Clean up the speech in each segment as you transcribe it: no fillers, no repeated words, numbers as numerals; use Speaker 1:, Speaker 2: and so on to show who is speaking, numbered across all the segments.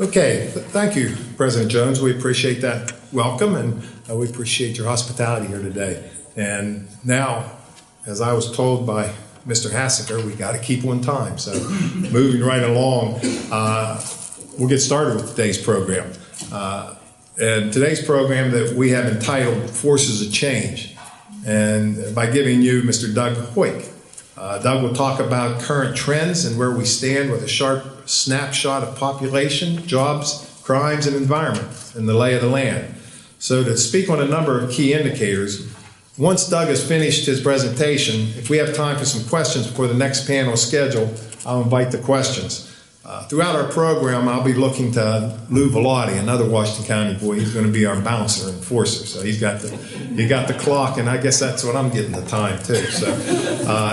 Speaker 1: Okay, thank you, President Jones. We appreciate that welcome, and we appreciate your hospitality here today. And now, as I was told by Mr. Hasseker, we got to keep on time. So moving right along, we'll get started with today's program. And today's program that we have entitled Forces of Change, and by giving you Mr. Doug Heuck. Doug will talk about current trends and where we stand with a sharp snapshot of population, jobs, crimes, and environment, and the lay of the land. So to speak on a number of key indicators, once Doug has finished his presentation, if we have time for some questions before the next panel is scheduled, I'll invite the questions. Throughout our program, I'll be looking to Lou Vellotti, another Washington County boy. He's going to be our bouncer and enforcer. So he got the clock, and I guess that's what I'm getting the time too. So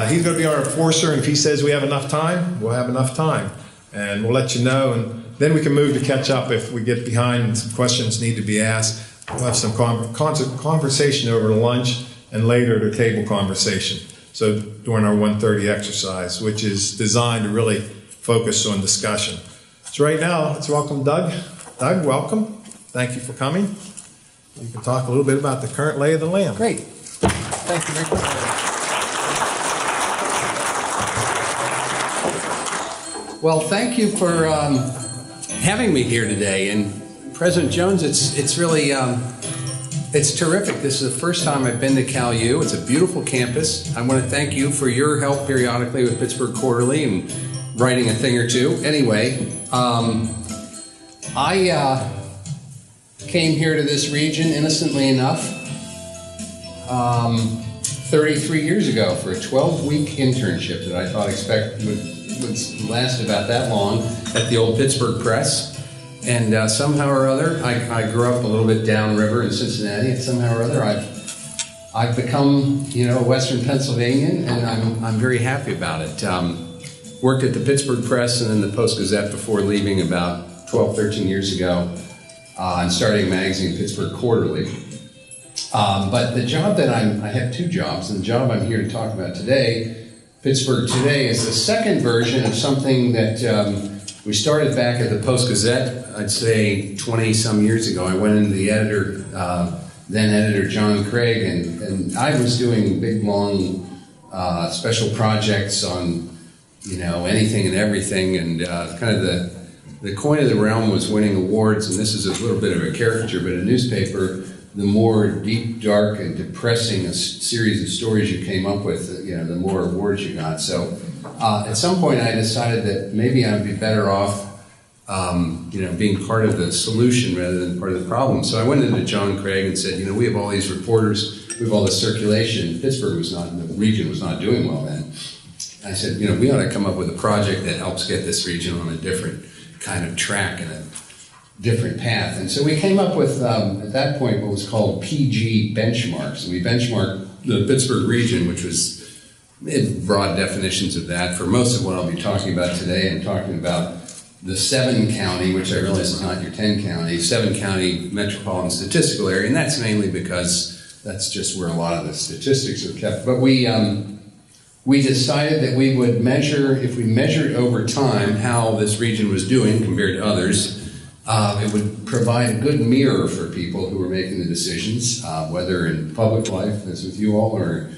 Speaker 1: he's going to be our enforcer, and if he says we have enough time, we'll have enough time, and we'll let you know, and then we can move to catch up if we get behind and some questions need to be asked. We'll have some conversation over lunch and later the table conversation. So during our 1:30 exercise, which is designed to really focus on discussion. So right now, let's welcome Doug. Doug, welcome. Thank you for coming. You can talk a little bit about the current lay of the land.
Speaker 2: Great. Thank you very much. Well, thank you for having me here today. And President Jones, it's really, it's terrific. This is the first time I've been to Cal U. It's a beautiful campus. I want to thank you for your help periodically with Pittsburgh Quarterly and writing a thing or two. Anyway, I came here to this region innocently enough 33 years ago for a 12-week internship that I thought would last about that long at the old Pittsburgh Press. And somehow or other, I grew up a little bit downriver in Cincinnati, and somehow or other I've become, a Western Pennsylvanian, and I'm very happy about it. Worked at the Pittsburgh Press and then the Post-Gazette before leaving about 12, 13 years ago and starting a magazine, Pittsburgh Quarterly. But the job that I have two jobs, and the job I'm here to talk about today, Pittsburgh Today, is the second version of something that we started back at the Post-Gazette, I'd say 20-some years ago. I went into the editor, then editor John Craig, and I was doing big, long special projects on anything and everything, and kind of the coin of the realm was winning awards, and this is a little bit of a caricature, but a newspaper, the more deep, dark, and depressing a series of stories you came up with, the more awards you got. So at some point I decided that maybe I'd be better off, being part of the solution rather than part of the problem. So I went into John Craig and said, we have all these reporters, we have all this circulation. Pittsburgh the region was not doing well then. I said, we ought to come up with a project that helps get this region on a different kind of track and a different path. And so we came up with, at that point, what was called PG benchmarks. And we benchmarked the Pittsburgh region, which was broad definitions of that. For most of what I'll be talking about today, I'm talking about the 7-county, which I realize is not your 10-county, 7-county metropolitan statistical area. And that's mainly because that's just where a lot of the statistics are kept. But we decided that we would measure, if we measured over time how this region was doing compared to others, it would provide a good mirror for people who were making the decisions, whether in public life, as with you all, or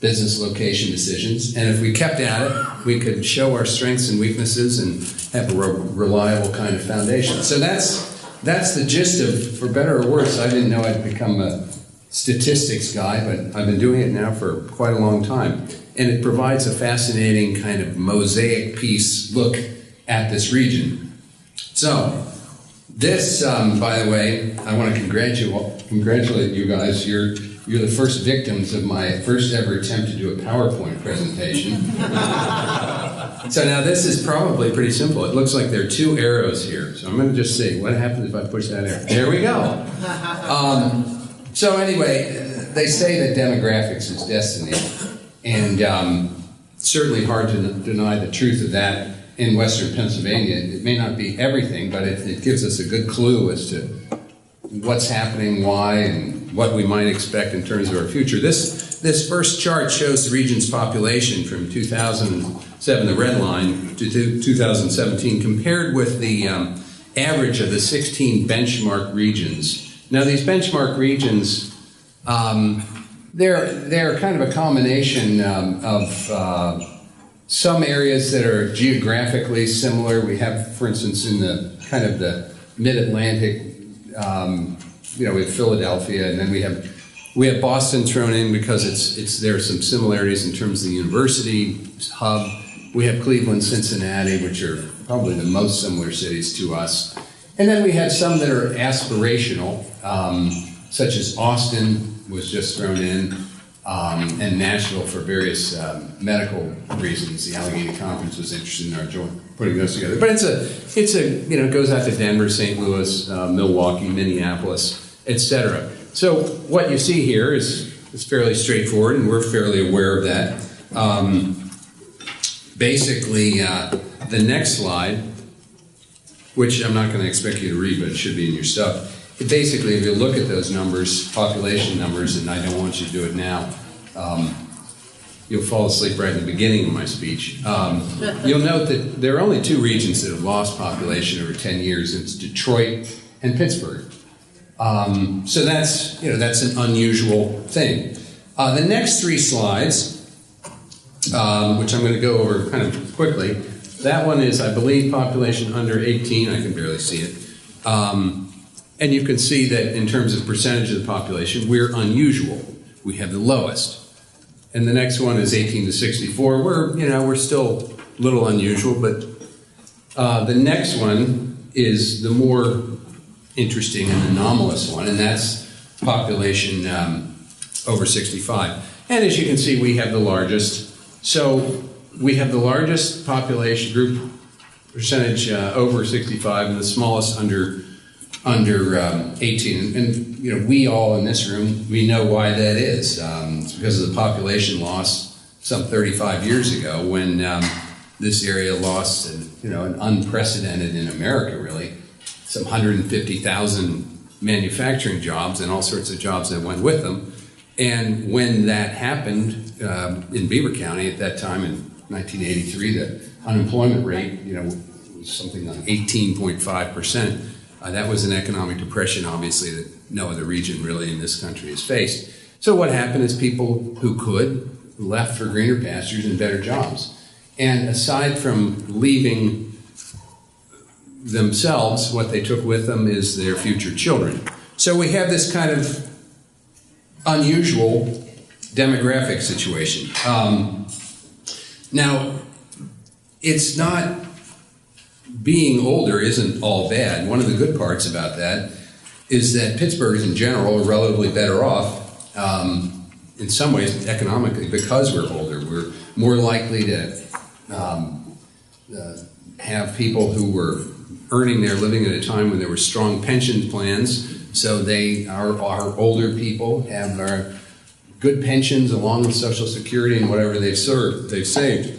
Speaker 2: business location decisions. And if we kept at it, we could show our strengths and weaknesses and have a reliable kind of foundation. So that's the gist of, for better or worse, I didn't know I'd become a statistics guy, but I've been doing it now for quite a long time. And it provides a fascinating kind of mosaic piece look at this region. So, this, by the way, I want to congratulate you guys. You're the first victims of my first ever attempt to do a PowerPoint presentation. So now this is probably pretty simple. It looks like there are two arrows here. So I'm going to just see what happens if I push that arrow. There we go. So anyway, they say that demographics is destiny. And certainly hard to deny the truth of that in Western Pennsylvania. It may not be everything, but it gives us a good clue as to what's happening, why, and what we might expect in terms of our future. This first chart shows the region's population from 2007, the red line, to 2017, compared with the average of the 16 benchmark regions. Now, these benchmark regions, they're kind of a combination of some areas that are geographically similar. We have, for instance, in the kind of the mid-Atlantic, we have Philadelphia, and then we have Boston thrown in because there are some similarities in terms of the university hub. We have Cleveland, Cincinnati, which are probably the most similar cities to us. And then we have some that are aspirational, such as Austin was just thrown in, and Nashville for various medical reasons. The Allegheny Conference was interested in our joint putting those together. But it goes out to Denver, St. Louis, Milwaukee, Minneapolis, etc. So what you see here is fairly straightforward, and we're fairly aware of that. Basically, the next slide, which I'm not going to expect you to read, but it should be in your stuff. Basically, if you look at those numbers, population numbers, and I don't want you to do it now, you'll fall asleep right in the beginning of my speech. You'll note that there are only two regions that have lost population over 10 years. It's Detroit and Pittsburgh. So that's an unusual thing. The next three slides, which I'm going to go over kind of quickly, that one is, I believe, population under 18. I can barely see it. And you can see that in terms of percentage of the population, we're unusual. We have the lowest. And the next one is 18 to 64. We're still a little unusual, but the next one is the more interesting and anomalous one, and that's population over 65. And as you can see, we have the largest. So we have the largest population group percentage over 65 and the smallest under 18, and we all in this room, we know why that is. It's because of the population loss some 35 years ago when this area lost, an unprecedented in America really, some 150,000 manufacturing jobs and all sorts of jobs that went with them. And when that happened in Beaver County at that time in 1983, the unemployment rate, was something like 18.5%. That was an economic depression, obviously, that no other region really in this country has faced. So what happened is people who could left for greener pastures and better jobs. And aside from leaving themselves, what they took with them is their future children. So we have this kind of unusual demographic situation. Now, it's not... Being older isn't all bad. One of the good parts about that is that Pittsburghers in general are relatively better off in some ways economically because we're older. We're more likely to have people who were earning their living at a time when there were strong pension plans. So our older people have good pensions along with Social Security and whatever they've saved.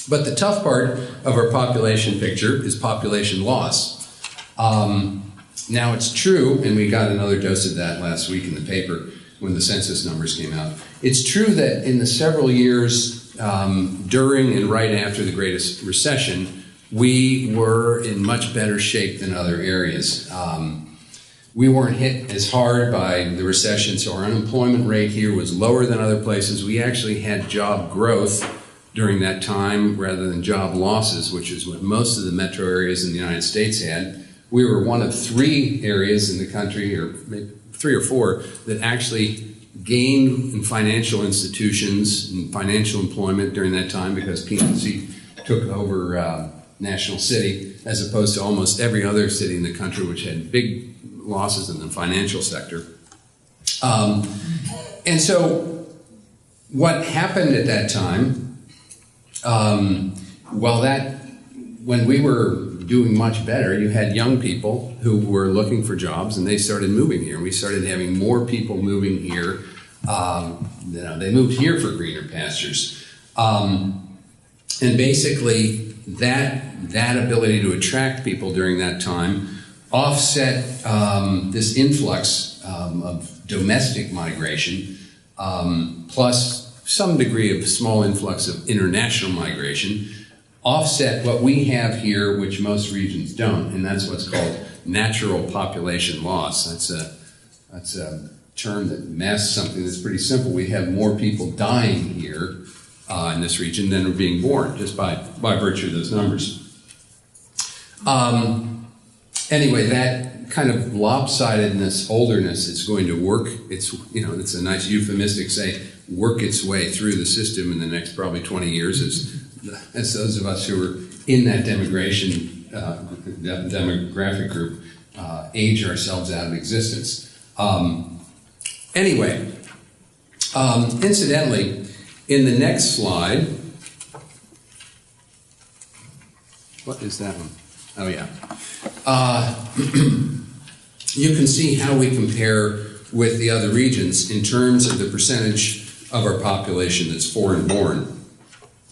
Speaker 2: But the tough part of our population picture is population loss. Now it's true, and we got another dose of that last week in the paper when the census numbers came out. It's true that in the several years during and right after the Greatest Recession, we were in much better shape than other areas. We weren't hit as hard by the recession, so our unemployment rate here was lower than other places. We actually had job growth during that time rather than job losses, which is what most of the metro areas in the United States had. We were one of three areas in the country, or maybe 3 or 4, that actually gained in financial institutions and financial employment during that time because PNC took over National City, as opposed to almost every other city in the country which had big losses in the financial sector. And so what happened at that time, when we were doing much better, you had young people who were looking for jobs and they started moving here. We started having more people moving here. They moved here for greener pastures. And basically that ability to attract people during that time offset this influx of domestic migration, plus some degree of small influx of international migration, offset what we have here, which most regions don't, and that's what's called natural population loss. That's a term that masks something that's pretty simple. We have more people dying here in this region than are being born, just by virtue of those numbers. Anyway, that kind of lopsidedness, olderness, is going to work. It's a nice euphemistic say, work its way through the system in the next probably 20 years as those of us who are in that demographic group age ourselves out of existence. Anyway, incidentally, in the next slide, what is that one? Oh, yeah. You can see how we compare with the other regions in terms of the percentage of our population that's foreign born.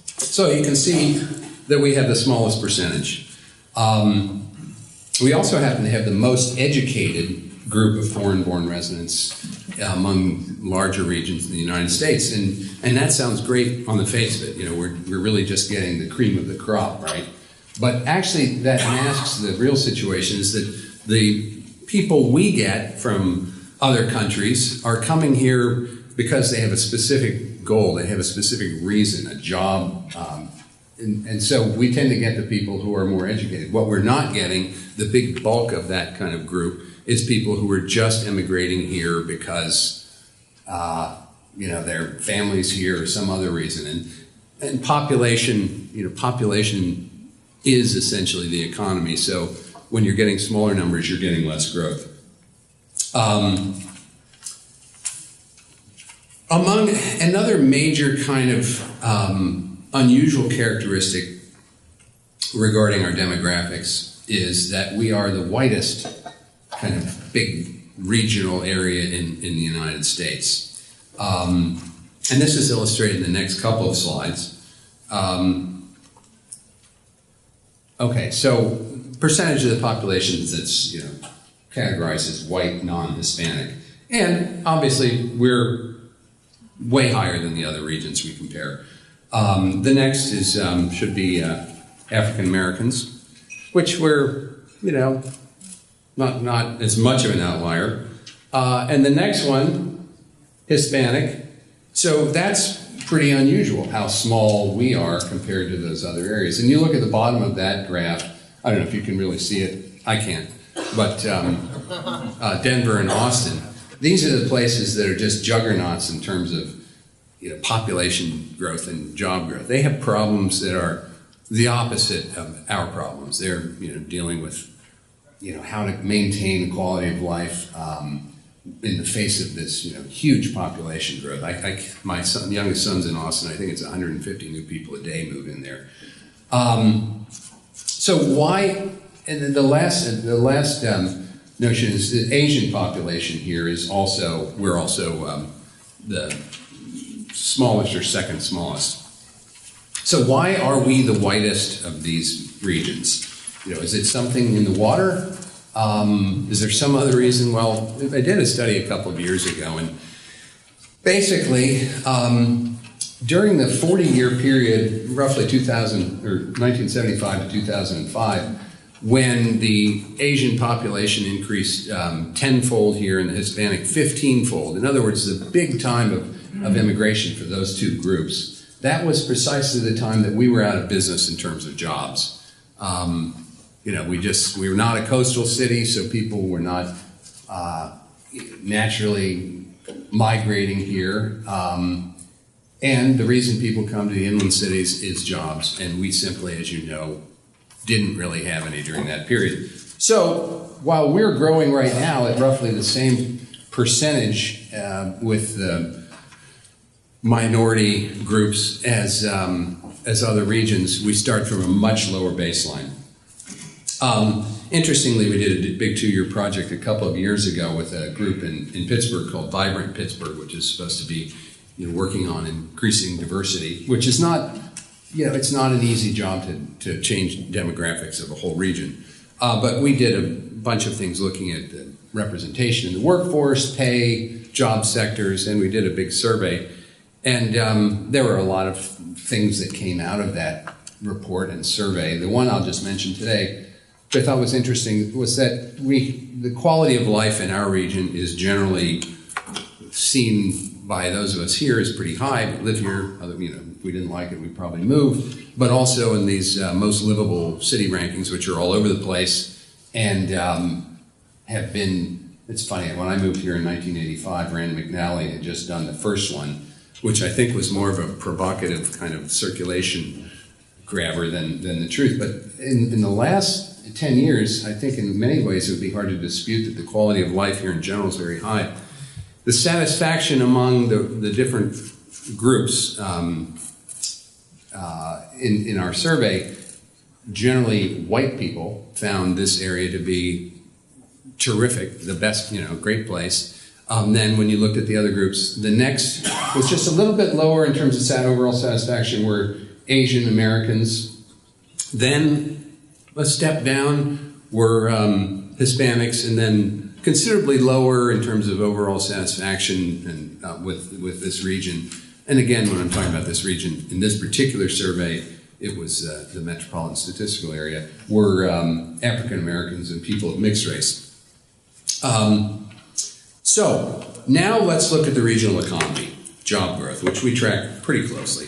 Speaker 2: So you can see that we have the smallest percentage. We also happen to have the most educated group of foreign born residents among larger regions in the United States. And that sounds great on the face of it. We're really just getting the cream of the crop, right? But actually that masks the real situation, is that the people we get from other countries are coming here because they have a specific goal, they have a specific reason, a job, and so we tend to get the people who are more educated. What we're not getting, the big bulk of that kind of group, is people who are just immigrating here because their family's here or some other reason. And population is essentially the economy. So when you're getting smaller numbers, you're getting less growth. Among another major kind of unusual characteristic regarding our demographics is that we are the whitest kind of big regional area in the United States. And this is illustrated in the next couple of slides. Okay, so percentage of the population that's categorized as white, non-Hispanic. And obviously we're way higher than the other regions we compare. The next is should be African Americans, which we're not as much of an outlier. And the next one, Hispanic. So that's pretty unusual how small we are compared to those other areas. And you look at the bottom of that graph, I don't know if you can really see it, I can't, but Denver and Austin, these are the places that are just juggernauts in terms of population growth and job growth. They have problems that are the opposite of our problems. They're dealing with how to maintain quality of life in the face of this huge population growth. My youngest son's in Austin. I think it's 150 new people a day move in there. So why? And then the last notion is the Asian population here is also the smallest or second smallest. So why are we the whitest of these regions? Is it something in the water? Is there some other reason? Well, I did a study a couple of years ago, and basically, during the 40-year period, roughly 1975 to 2005, when the Asian population increased tenfold here and the Hispanic 15-fold, in other words, the big time of immigration for those two groups, that was precisely the time that we were out of business in terms of jobs. We were not a coastal city, so people were not naturally migrating here. And the reason people come to the inland cities is jobs, and we simply, as you know, didn't really have any during that period. So while we're growing right now at roughly the same percentage with the minority groups as other regions, we start from a much lower baseline. Interestingly, we did a big 2-year project a couple of years ago with a group in Pittsburgh called Vibrant Pittsburgh, which is supposed to be working on increasing diversity, which is not, it's not an easy job to change demographics of a whole region. But we did a bunch of things looking at the representation in the workforce, pay, job sectors, and we did a big survey. And there were a lot of things that came out of that report and survey. The one I'll just mention today, which I thought was interesting, was that the quality of life in our region is generally seen by those of us here as pretty high. We live here, if we didn't like it, we'd probably move. But also in these most livable city rankings, which are all over the place, and have been, it's funny, when I moved here in 1985, Rand McNally had just done the first one, which I think was more of a provocative kind of circulation grabber than the truth. But in the last 10 years, I think in many ways it would be hard to dispute that the quality of life here in general is very high. The satisfaction among the different groups in our survey, generally white people found this area to be terrific, the best, great place. Then when you looked at the other groups, the next was just a little bit lower in terms of overall satisfaction were Asian Americans. Then a step down were Hispanics, and then considerably lower in terms of overall satisfaction and with this region. And again, when I'm talking about this region, in this particular survey, it was the metropolitan statistical area, were African Americans and people of mixed race. So now let's look at the regional economy, job growth, which we track pretty closely.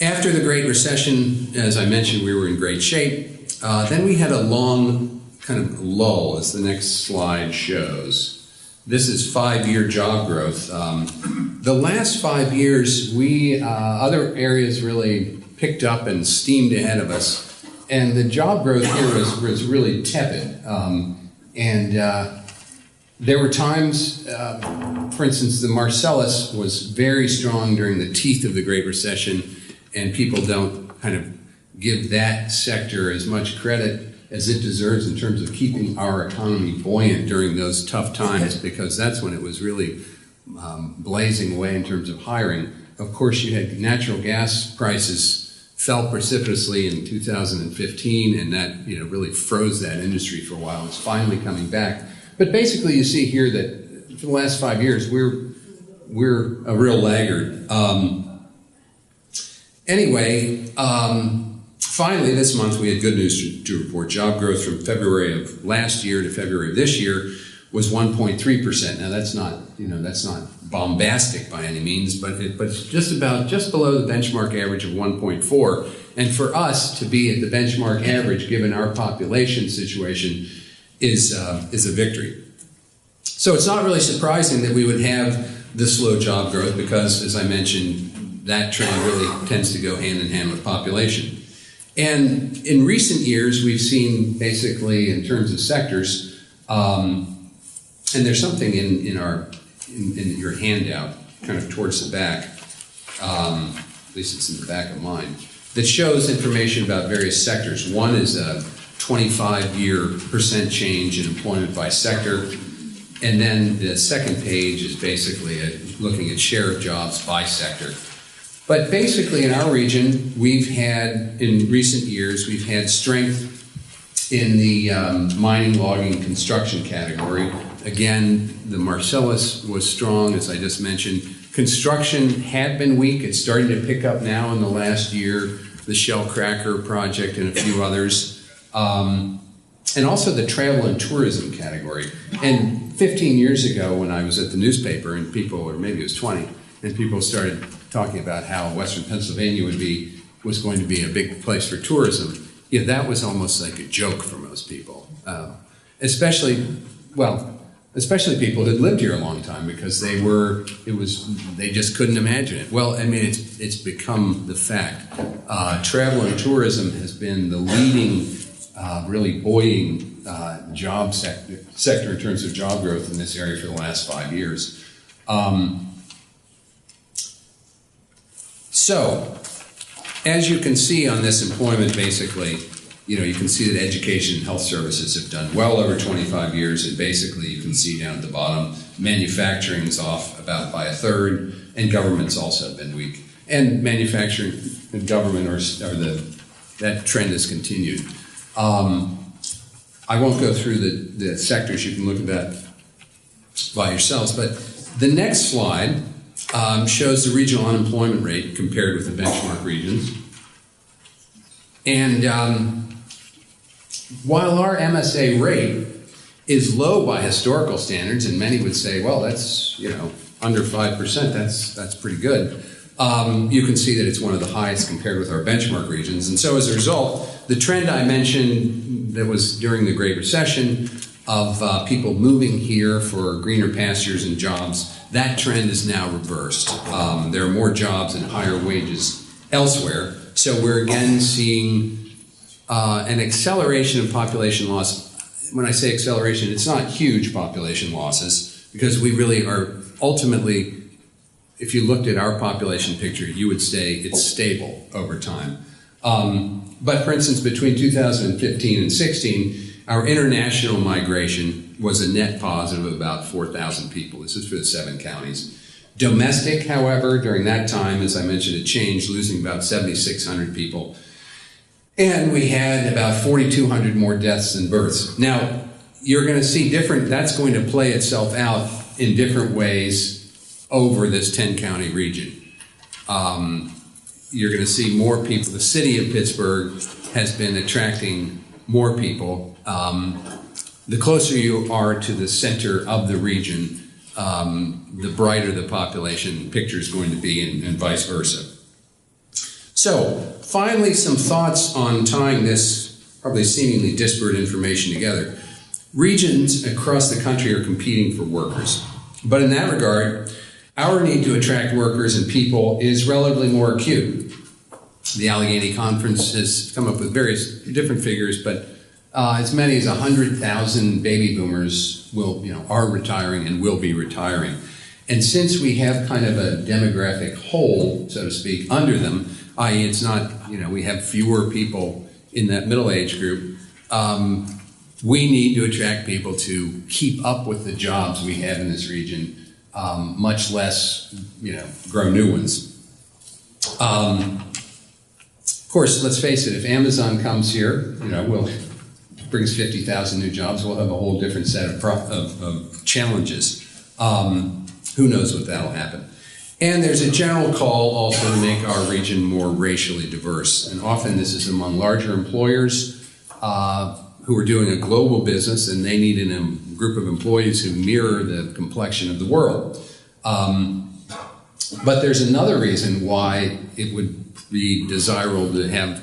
Speaker 2: After the Great Recession, as I mentioned, we were in great shape. Then we had a long kind of lull, as the next slide shows. This is 5-year job growth. The last 5 years, other areas really picked up and steamed ahead of us, and the job growth here was really tepid. There were times, for instance, the Marcellus was very strong during the teeth of the Great Recession, and people don't kind of give that sector as much credit as it deserves in terms of keeping our economy buoyant during those tough times, because that's when it was really blazing away in terms of hiring. Of course, you had natural gas prices fell precipitously in 2015, and that really froze that industry for a while. It's finally coming back. But basically, you see here that for the last 5 years, we're a real laggard. Finally, this month we had good news to report. Job growth from February of last year to February of this year was 1.3%. Now that's not bombastic by any means, but it's just below the benchmark average of 1.4. And for us to be at the benchmark average, given our population situation, is a victory. So it's not really surprising that we would have this low job growth, because, as I mentioned, that trend really tends to go hand in hand with population. And in recent years, we've seen basically in terms of sectors, and there's something in your handout, kind of towards the back, at least it's in the back of mine, that shows information about various sectors. One is a 25-year percent change in employment by sector, and then the second page is basically looking at share of jobs by sector. But basically in our region, in recent years, we've had strength in the mining, logging, construction category. Again, the Marcellus was strong, as I just mentioned. Construction had been weak. It's starting to pick up now in the last year, the Shell Cracker project and a few others. And also the travel and tourism category. And 15 years ago when I was at the newspaper, and or maybe it was 20, and people started talking about how Western Pennsylvania was going to be a big place for tourism, that was almost like a joke for most people. Especially people who had lived here a long time, because they just couldn't imagine it. Well, I mean, it's become the fact. Travel and tourism has been the leading, really buoying job sector in terms of job growth in this area for the last 5 years. So, as you can see on this employment, basically, you can see that education and health services have done well over 25 years, and basically you can see down at the bottom, manufacturing's off about by a third, and government's also been weak. And manufacturing and government that trend has continued. I won't go through the sectors, you can look at that by yourselves, but the next slide shows the regional unemployment rate compared with the benchmark regions. And while our MSA rate is low by historical standards, and many would say, well, that's, under 5%, that's pretty good. You can see that it's one of the highest compared with our benchmark regions. And so as a result, the trend I mentioned that was during the Great Recession of people moving here for greener pastures and jobs, that trend is now reversed. There are more jobs and higher wages elsewhere. So we're again seeing an acceleration of population loss. When I say acceleration, it's not huge population losses, because we really are ultimately, if you looked at our population picture, you would say it's stable over time. But for instance, between 2015 and 16, our international migration was a net positive of about 4,000 people. This is for the 7 counties. Domestic, however, during that time, as I mentioned, it changed, losing about 7,600 people. And we had about 4,200 more deaths than births. Now, you're going to see that's going to play itself out in different ways over this 10-county region. You're going to see more people. The city of Pittsburgh has been attracting more people. The closer you are to the center of the region, the brighter the population picture is going to be, and vice versa. So, finally, some thoughts on tying this probably seemingly disparate information together. Regions across the country are competing for workers. But in that regard, our need to attract workers and people is relatively more acute. The Allegheny Conference has come up with various different figures, but as many as 100,000 baby boomers are retiring and will be retiring. And since we have kind of a demographic hole, so to speak, under them, i.e. it's not, we have fewer people in that middle age group, we need to attract people to keep up with the jobs we have in this region, much less, grow new ones. Of course, let's face it, if Amazon comes here, brings 50,000 new jobs, we'll have a whole different set of challenges. Who knows what that'll happen. And there's a general call also to make our region more racially diverse. And often this is among larger employers who are doing a global business, and they need a group of employees who mirror the complexion of the world. But there's another reason why it would be desirable to have,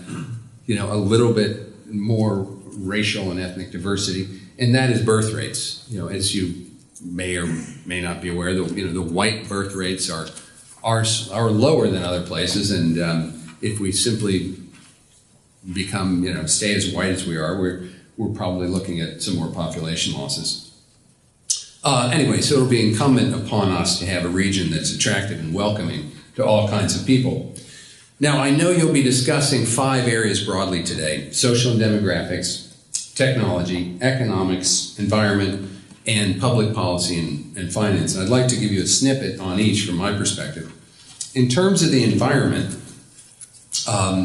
Speaker 2: a little bit more racial and ethnic diversity, and that is birth rates. As you may or may not be aware, the white birth rates are lower than other places, and if we simply become, stay as white as we are, we're probably looking at some more population losses. Anyway, so it'll be incumbent upon us to have a region that's attractive and welcoming to all kinds of people. Now, I know you'll be discussing 5 areas broadly today: social and demographics, technology, economics, environment, and public policy and finance. And I'd like to give you a snippet on each from my perspective. In terms of the environment,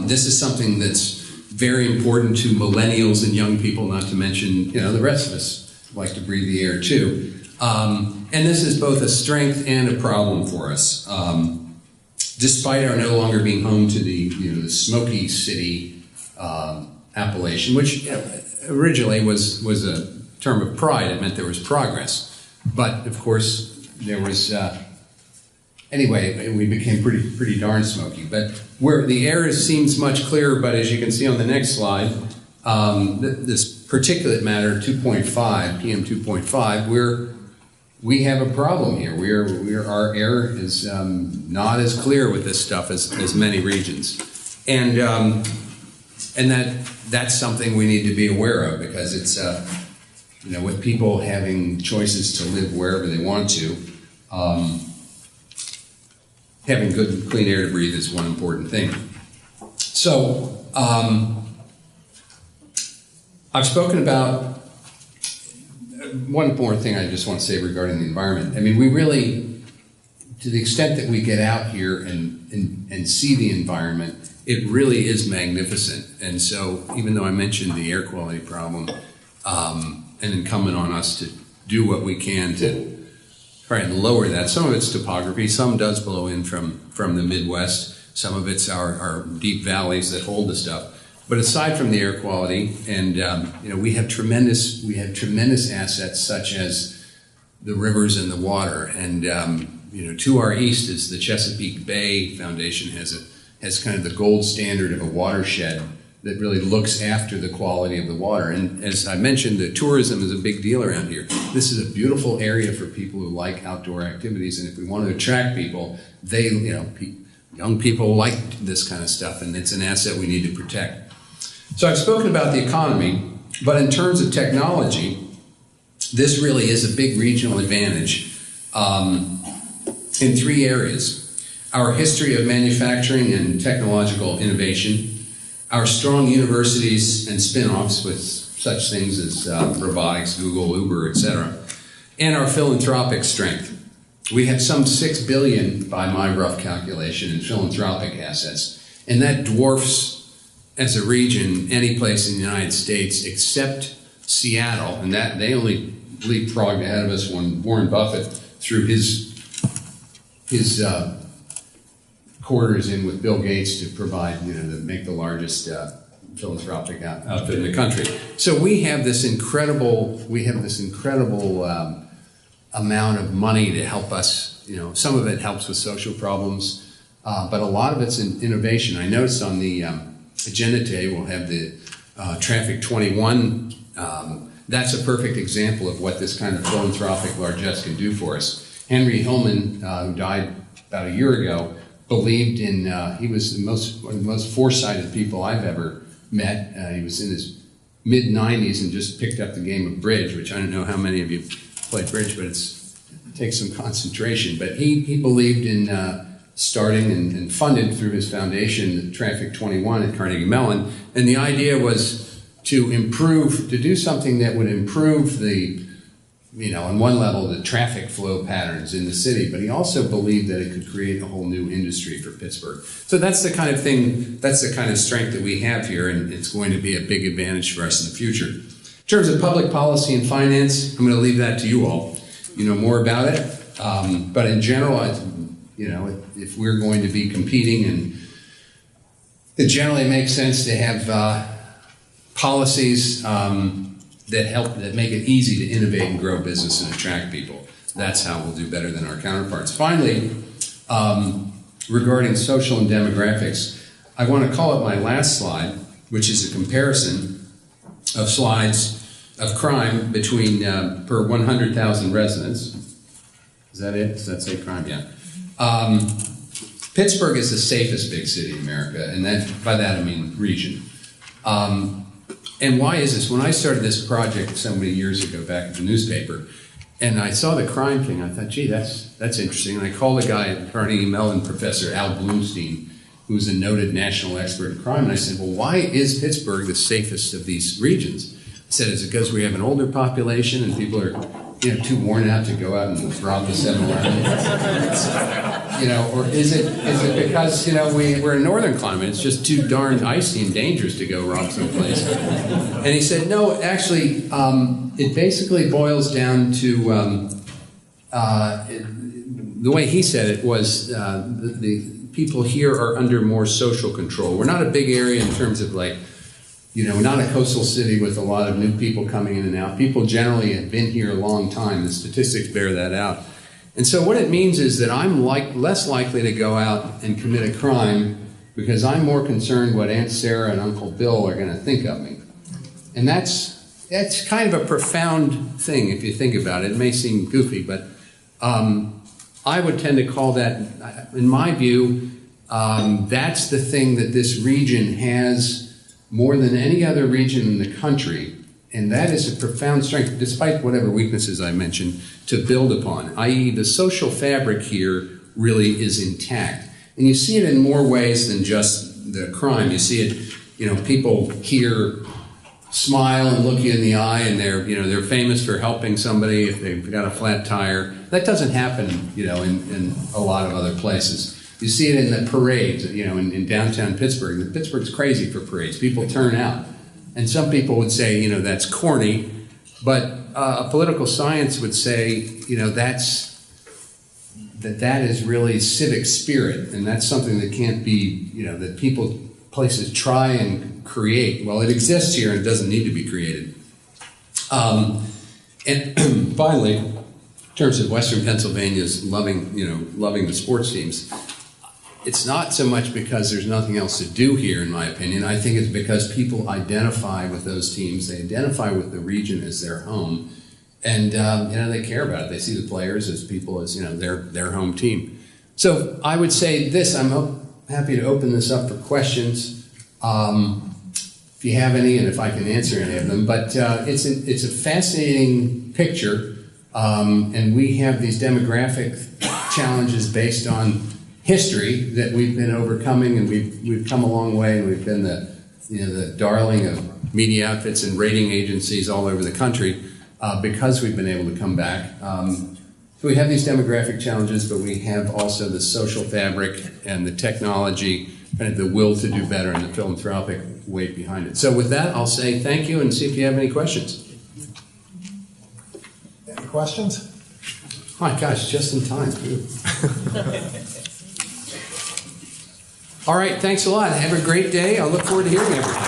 Speaker 2: this is something that's very important to millennials and young people, not to mention, the rest of us like to breathe the air too. And this is both a strength and a problem for us. Despite our no longer being home to the Smoky City appellation, which originally was a term of pride. It meant there was progress. But of course, there was, anyway, we became pretty darn smoky. But where the air seems much clearer, but as you can see on the next slide, this particulate matter 2.5, PM 2.5, we have a problem here. Our air is not as clear with this stuff as many regions. And that's something we need to be aware of, because it's, with people having choices to live wherever they want to, having good and clean air to breathe is one important thing. So, I've spoken about one more thing I just want to say regarding the environment. I mean, we really, to the extent that we get out here and see the environment, it really is magnificent. And so, even though I mentioned the air quality problem, and incumbent on us to do what we can to try and lower that. Some of it's topography. Some does blow in from the Midwest. Some of it's our deep valleys that hold the stuff. But aside from the air quality, and we have tremendous assets such as the rivers and the water. And to our east is the Chesapeake Bay Foundation has kind of the gold standard of a watershed that really looks after the quality of the water. And as I mentioned, the tourism is a big deal around here. This is a beautiful area for people who like outdoor activities, and if we want to attract people, young people like this kind of stuff, and it's an asset we need to protect. So I've spoken about the economy, but in terms of technology, this really is a big regional advantage in three areas. Our history of manufacturing and technological innovation, our strong universities and spin-offs with such things as robotics, Google, Uber, etc., and our philanthropic strength. We have some $6 billion, by my rough calculation, in philanthropic assets, and that dwarfs, as a region, any place in the United States except Seattle, and that they only leapfrogged ahead of us when Warren Buffett threw his quarters in with Bill Gates to provide, to make the largest philanthropic outfit in the country. So we have this incredible amount of money to help us. Some of it helps with social problems, but a lot of it's in innovation. I noticed on the agenda today we'll have the Traffic 21. That's a perfect example of what this kind of philanthropic largesse can do for us. Henry Hillman, who died about a year ago, believed in, he was one of the most foresighted people I've ever met. He was in his mid-90s and just picked up the game of bridge, which I don't know how many of you play bridge, but it takes some concentration. But he believed in starting and funded through his foundation the Traffic 21 at Carnegie Mellon. And the idea was to do something that would improve the, on one level, the traffic flow patterns in the city, but he also believed that it could create a whole new industry for Pittsburgh. So that's the kind of thing, that's the kind of strength that we have here, and it's going to be a big advantage for us in the future. In terms of public policy and finance, I'm going to leave that to you all. You know more about it, but in general, if we're going to be competing, and it generally makes sense to have policies that make it easy to innovate and grow business and attract people. That's how we'll do better than our counterparts. Finally, regarding social and demographics, I want to call it my last slide, which is a comparison of slides of crime between per 100,000 residents. Is that it? Does that say crime? Yeah. Pittsburgh is the safest big city in America, and by that I mean region. And why is this? When I started this project so many years ago back at the newspaper, and I saw the crime thing, I thought, gee, that's interesting. And I called a guy at Carnegie Mellon, Professor Al Bloomstein, who's a noted national expert in crime, and I said, well, why is Pittsburgh the safest of these regions? He said, is it because we have an older population and people are too worn out to go out and rob the 7-Eleven? Or is it because, we're in northern climate, it's just too darn icy and dangerous to go rob someplace? And he said, no, actually, it basically boils down to, the way he said it was, the people here are under more social control. We're not a big area in terms of we're not a coastal city with a lot of new people coming in and out. People generally have been here a long time. The statistics bear that out. And so what it means is that I'm less likely to go out and commit a crime because I'm more concerned what Aunt Sarah and Uncle Bill are going to think of me. And that's kind of a profound thing if you think about it. It may seem goofy, but I would tend to call that, in my view, that's the thing that this region has more than any other region in the country, and that is a profound strength, despite whatever weaknesses I mentioned, to build upon, i.e. the social fabric here really is intact. And you see it in more ways than just the crime. You see it, people here smile and look you in the eye, and they're famous for helping somebody if they've got a flat tire. That doesn't happen, in a lot of other places. You see it in the parades, in downtown Pittsburgh. Pittsburgh's crazy for parades. People turn out. And some people would say, that's corny. But political science would say, that's that is really civic spirit, and that's something that can't be, that places try and create. Well, it exists here and doesn't need to be created. And finally, in terms of Western Pennsylvania's loving the sports teams, it's not so much because there's nothing else to do here, in my opinion. I think it's because people identify with those teams. They identify with the region as their home, and they care about it. They see the players as people, as their home team. So I would say this: I'm happy to open this up for questions, if you have any, and if I can answer any of them. But it's a fascinating picture, and we have these demographic challenges based on history that we've been overcoming, and we've come a long way, and we've been the darling of media outfits and rating agencies all over the country because we've been able to come back. So we have these demographic challenges, but we have also the social fabric and the technology and the will to do better and the philanthropic weight behind it. So with that, I'll say thank you and see if you have any questions.
Speaker 1: Any questions?
Speaker 2: Oh my gosh, just in time. All right, thanks a lot. Have a great day. I look forward to hearing everything.